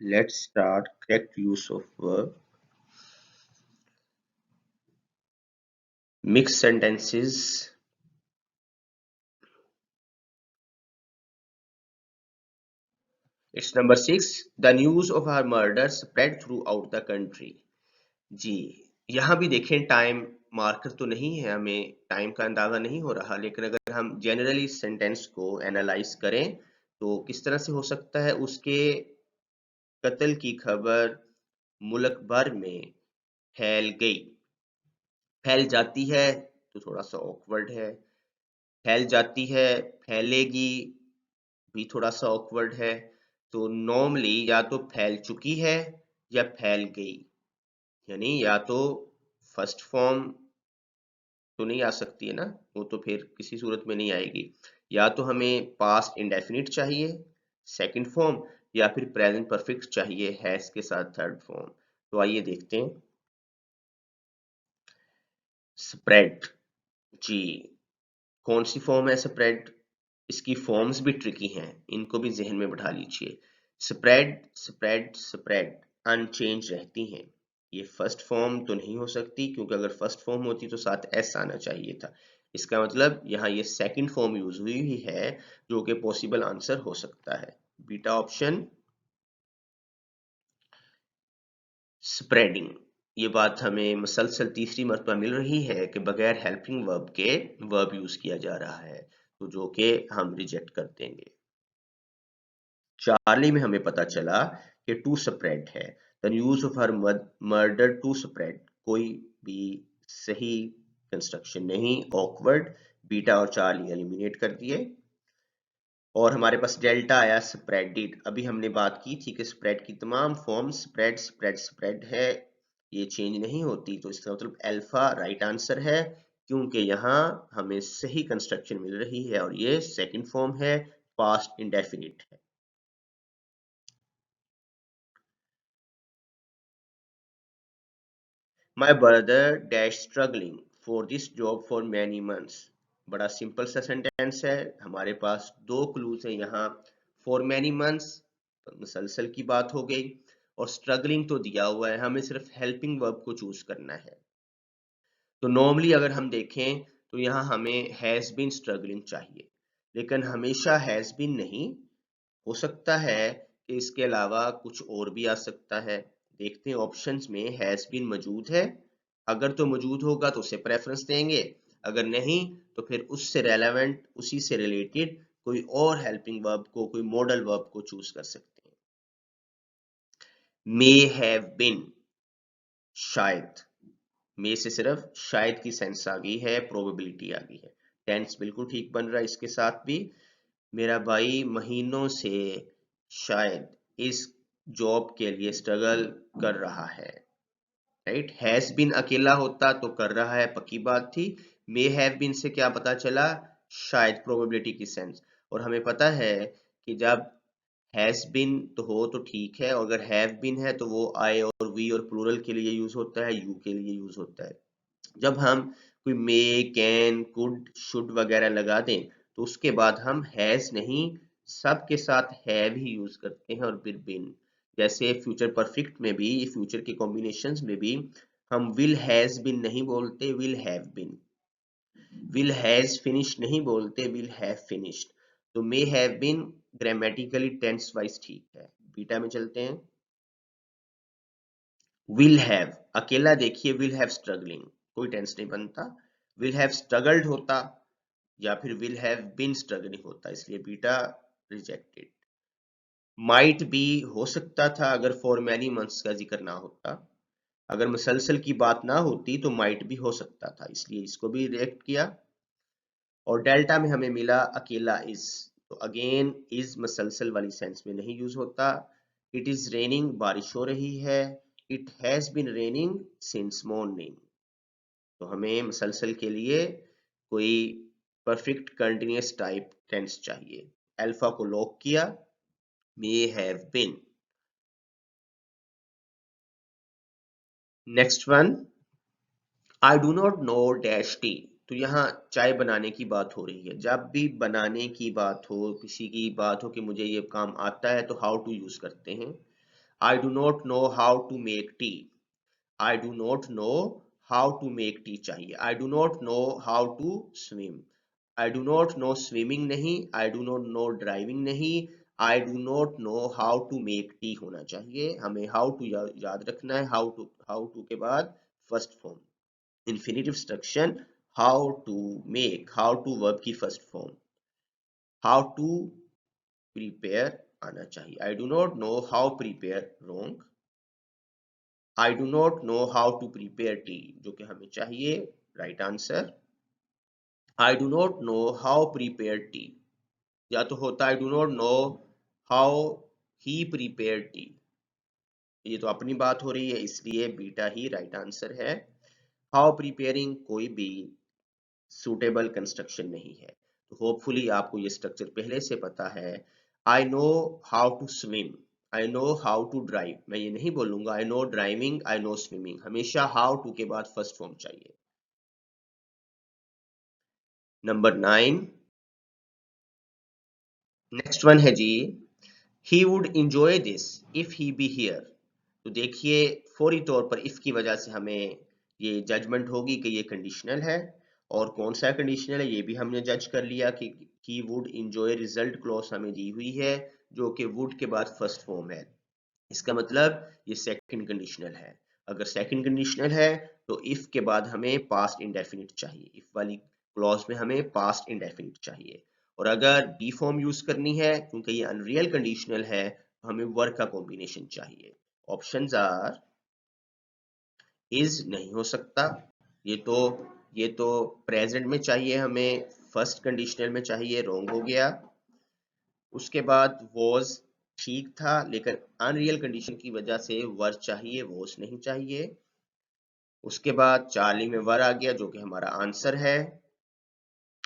Let's start correct use of verb. Mixed sentences. It's number 6. The news of her murder spread throughout the country. जी, यहाँ भी देखें time marker तो नहीं है, हमें टाइम का अंदाजा नहीं हो रहा, लेकिन अगर हम जनरली सेंटेंस को एनालाइज करें तो किस तरह से हो सकता है। उसके कत्ल की खबर मुल्क भर में फैल गई। फैल जाती है तो थोड़ा सा ऑकवर्ड है, फैल जाती है, फैलेगी भी थोड़ा सा ऑकवर्ड है। तो नॉर्मली या तो फैल चुकी है या फैल गई, यानी या तो फर्स्ट फॉर्म तो नहीं आ सकती है ना, वो तो फिर किसी सूरत में नहीं आएगी। या तो हमें पास्ट इंडेफिनिट चाहिए सेकंड फॉर्म, या फिर प्रेजेंट परफेक्ट चाहिए हैज के साथ थर्ड फॉर्म। तो आइए देखते हैं। स्प्रेड, जी कौन सी फॉर्म है स्प्रेड? इसकी फॉर्म्स भी ट्रिकी हैं, इनको भी जहन में बैठा लीजिए। स्प्रेड स्प्रेड स्प्रेड अनचेंज रहती हैं। ये फर्स्ट फॉर्म तो नहीं हो सकती, क्योंकि अगर फर्स्ट फॉर्म होती तो साथ एस आना चाहिए था। इसका मतलब यहाँ ये सेकंड फॉर्म यूज हुई ही है, जो कि पॉसिबल आंसर हो सकता है। Beta option spreading. ये बात हमें मुसलसल तीसरी मरतबा मिल रही है कि बगैर हेल्पिंग वर्ब के वर्ब यूज किया जा रहा है, तो जो कि हम रिजेक्ट कर देंगे। चार्ली में हमें पता चला कि टू स्प्रेड है। The news of her murder to spread, कोई भी सही कंस्ट्रक्शन नहीं, ऑकवर्ड। बीटा और चार्ली एलिमिनेट कर दिए और हमारे पास डेल्टा आया स्प्रेडिड। अभी हमने बात की थी कि स्प्रेड की तमाम फॉर्म स्प्रेड स्प्रेड स्प्रेड है, ये चेंज नहीं होती। तो इसका मतलब अल्फा राइट आंसर है, क्योंकि यहाँ हमें सही कंस्ट्रक्शन मिल रही है और ये सेकंड फॉर्म है, पास्ट इंडेफिनिट है। My brother dash struggling for this job for many months. बड़ा सिंपल सा सेंटेंस है, हमारे पास दो क्लूज है यहाँ। फॉर मैनी मंथ्स मुसलसल की बात हो गई, और स्ट्रगलिंग तो दिया हुआ है, हमें सिर्फ हेल्पिंग वर्ब को चूज करना है। तो नॉर्मली अगर हम देखें तो यहाँ हमें हैज बीन स्ट्रगलिंग चाहिए, लेकिन हमेशा हैज बीन नहीं, हो सकता है कि इसके अलावा कुछ और भी आ सकता है। देखते हैं ऑप्शंस में हैज बीन मौजूद है, अगर तो मौजूद होगा तो उसे प्रेफरेंस देंगे, अगर नहीं तो फिर उससे रेलेवेंट उसी से रिलेटेड कोई और हेल्पिंग वर्ब को, कोई मॉडल वर्ब को चूज कर सकते हैं। मे हैव बीन, शायद, मे से सिर्फ शायद की सेंस आ गई है, प्रोबेबिलिटी आ गई है। टेंस बिल्कुल ठीक बन रहा है इसके साथ भी। मेरा भाई महीनों से शायद इस जॉब के लिए स्ट्रगल कर रहा है, राइट। हैज बीन अकेला होता तो कर रहा है पक्की बात थी। मे हैव बीन से क्या पता चला? शायद, प्रोबेबिलिटी की सेंस। और हमें पता है कि जब हैज बीन तो हो तो ठीक है, और अगर हैव बीन है तो वो आई और वी और प्लूरल के लिए यूज होता है, यू के लिए यूज होता है। जब हम कोई मे, कैन, कुड, शुड वगैरह लगा दें तो उसके बाद हम हैज नहीं, सब के साथ हैव ही यूज करते हैं और फिर बिन। जैसे फ्यूचर परफेक्ट में भी, फ्यूचर के कॉम्बिनेशंस में भी हम विल हैज बिन नहीं बोलते, will have been. Will has finish नहीं बोलते, विल हैव फिनिश्ड। तो may have been grammatically tense wise ठीक है। बीटा में चलते हैं। विल हैव, अकेला देखिए विल हैव स्ट्रगलिंग, कोई टेंस नहीं बनता। विल हैव स्ट्रगल्ड होता या फिर विल हैव बीन स्ट्रगलिंग होता, इसलिए बीटा रिजेक्टेड। माइट बी हो सकता था अगर फॉर मैनी मंथ्स का जिक्र ना होता, अगर मुसलसल की बात ना होती तो माइट भी हो सकता था, इसलिए इसको भी रिजेक्ट किया। और डेल्टा में हमें मिला अकेला इज, तो अगेन इज मसलसल वाली सेंस में नहीं यूज होता। इट इज रेनिंग, बारिश हो रही है। It has been raining since morning. तो हमें मसलसल के लिए कोई परफेक्ट कंटिन्यूअस टाइप टेंस चाहिए। अल्फा को लॉक किया, may have been. Next one, I do not know dash T. तो यहाँ चाय बनाने की बात हो रही है। जब भी बनाने की बात हो, किसी की बात हो कि मुझे ये काम आता है, तो हाउ टू यूज करते हैं। I do not know how to make tea, I do not know how to make tea चाहिए, I do not know how to swim, I do not know swimming नहीं, I do not know driving नहीं, I do not know how to make tea होना चाहिए। हमें how to याद रखना है, how to के बाद first form infinitive structure, how to make, how to verb की first form, how to prepare आना चाहिए। I do not know how prepare wrong, I do not know how to prepare tea जो कि हमें चाहिए right answer. I do not know how prepare tea, या तो होता I do not know how he prepare tea, ये तो अपनी बात हो रही है इसलिए बीटा ही राइट आंसर है। हाउ प्रिपेयरिंग कोई भी सूटेबल कंस्ट्रक्शन नहीं है। तो होपफुली आपको ये स्ट्रक्चर पहले से पता है। I know how to swim, I know how to drive, मैं ये नहीं बोलूंगा I know driving, I know swimming, हमेशा हाउ टू के बाद फर्स्ट फॉर्म चाहिए। नंबर 9, नेक्स्ट वन है जी, he would enjoy this if he be here. तो देखिए फौरी तौर पर इफ की वजह से हमें ये जजमेंट होगी कि ये कंडीशनल है, और कौन सा कंडीशनल है ये भी हमने जज कर लिया कि ही वुड इंजॉय रिजल्ट क्लॉज हमें दी हुई है जो कि वुड के बाद फर्स्ट फॉर्म है। इसका मतलब ये सेकंड कंडीशनल है। अगर सेकंड कंडीशनल है तो इफ के बाद हमें पास्ट इंडेफिनिट चाहिए, इफ वाली क्लॉज में हमें पास्ट इंडेफिनिट चाहिए। और अगर बी फॉर्म यूज करनी है क्योंकि ये अनरियल कंडीशनल है तो हमें वर्ब का कॉम्बिनेशन चाहिए। ऑप्शंस आर, इज नहीं हो सकता, ये तो प्रेजेंट में चाहिए हमें, फर्स्ट कंडीशनल में चाहिए, रॉन्ग हो गया। उसके बाद वॉज ठीक था लेकिन अनरियल कंडीशन की वजह से वर चाहिए, वॉज नहीं चाहिए। उसके बाद चार्ली में वर आ गया जो कि हमारा आंसर है,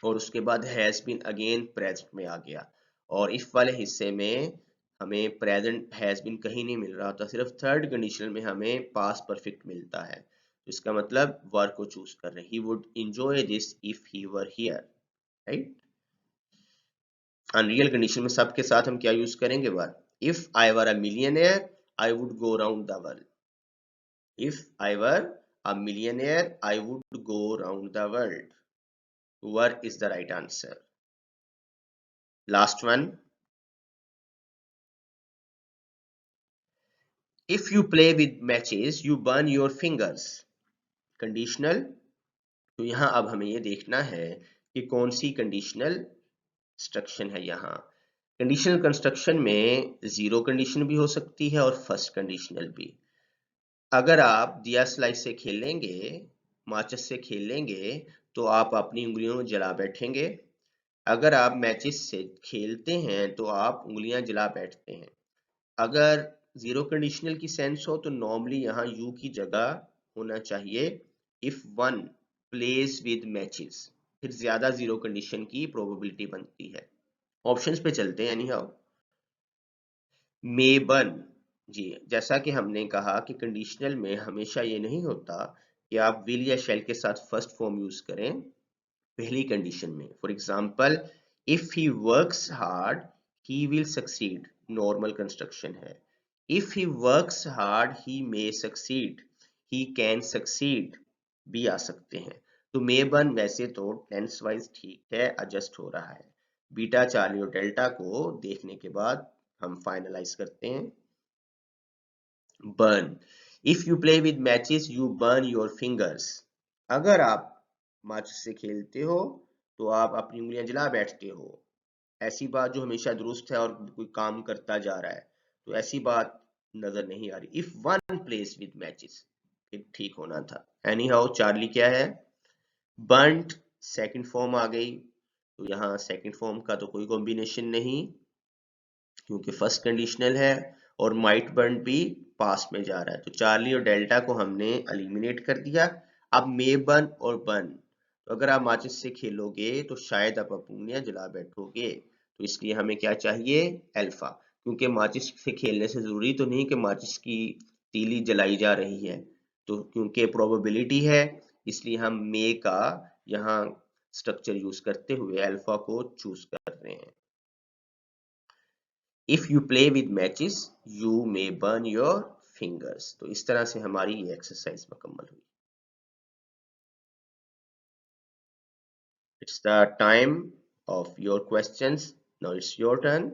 और उसके बाद हैज बीन अगेन प्रेजेंट में आ गया, और इफ वाले हिस्से में हमें प्रेजेंट हैज बीन कहीं नहीं मिल रहा था, सिर्फ थर्ड कंडीशन में हमें पास्ट परफेक्ट मिलता है। तो इसका मतलब वर को चूज कर रहे हैं, he would enjoy this if he were here, right. Unreal condition में सबके साथ हम क्या यूज करेंगे, were. If I were a millionaire I would go round the world, if I were a millionaire I would go round the world, were is the right answer. Last one, if you play with matches you burn your fingers, conditional. तो यहां अब हमें ये देखना है कि कौन सी conditional construction है। यहाँ कंडीशनल कंस्ट्रक्शन में जीरो कंडीशन भी हो सकती है और फर्स्ट कंडीशनल भी। अगर आप दिया स्लाइस से खेलेंगे, माचिस से खेलेंगे तो आप अपनी उंगलियों में जला बैठेंगे। अगर आप मैचिस से खेलते हैं तो आप उंगलियां जला बैठते हैं। अगर जीरो कंडीशनल की सेंस हो तो नॉर्मली यहाँ यू की जगह होना चाहिए if one plays with matches, फिर ज्यादा जीरो कंडीशन की प्रोबेबिलिटी बनती है। ऑप्शंस पे चलते हैं। एनी हाउ, मे बन जी, जैसा कि हमने कहा कि कंडीशनल में हमेशा ये नहीं होता कि आप विल या शेल के साथ फर्स्ट फॉर्म यूज करें पहली कंडीशन में। For example, if he works hard he will succeed, normal construction है। If he works hard he may succeed, he can succeed भी आ सकते हैं। तो मे बन वैसे तो टेंस वाइज ठीक है, एडजस्ट हो रहा है। बीटा, चार्ली और डेल्टा को देखने के बाद हम फाइनलाइज करते हैं। Burn, if you play with matches you burn your fingers, अगर आप माचिस से खेलते हो तो आप अपनी उंगलियां जला बैठते हो। ऐसी बात जो हमेशा दुरुस्त है और कोई काम करता जा रहा है, तो ऐसी बात नजर नहीं आ रही। If one place with matches, फिर ठीक होना था। एनी हाउ, चार्ली क्या है, बर्न्ट सेकंड फॉर्म आ गई, तो यहाँ सेकंड फॉर्म का तो कोई कॉम्बिनेशन नहीं क्योंकि फर्स्ट कंडीशनल है, और माइट बर्न भी पास्ट में जा रहा है। तो चार्ली और डेल्टा को हमने एलिमिनेट कर दिया। अब मे बर्न और बर्न, तो अगर आप माचिस से खेलोगे तो शायद आप उंगलियां जला बैठोगे, तो इसलिए हमें क्या चाहिए, अल्फा। क्योंकि माचिस से खेलने से जरूरी तो नहीं कि माचिस की तीली जलाई जा रही है, तो क्योंकि प्रोबेबिलिटी है इसलिए हम मे का यहाँ स्ट्रक्चर यूज करते हुए अल्फा को चूज कर रहे हैं। If you play with matches you may burn your fingers. तो इस तरह से हमारी ये एक्सरसाइज मुकम्मल हुई। It's the time of your questions. Now it's your turn.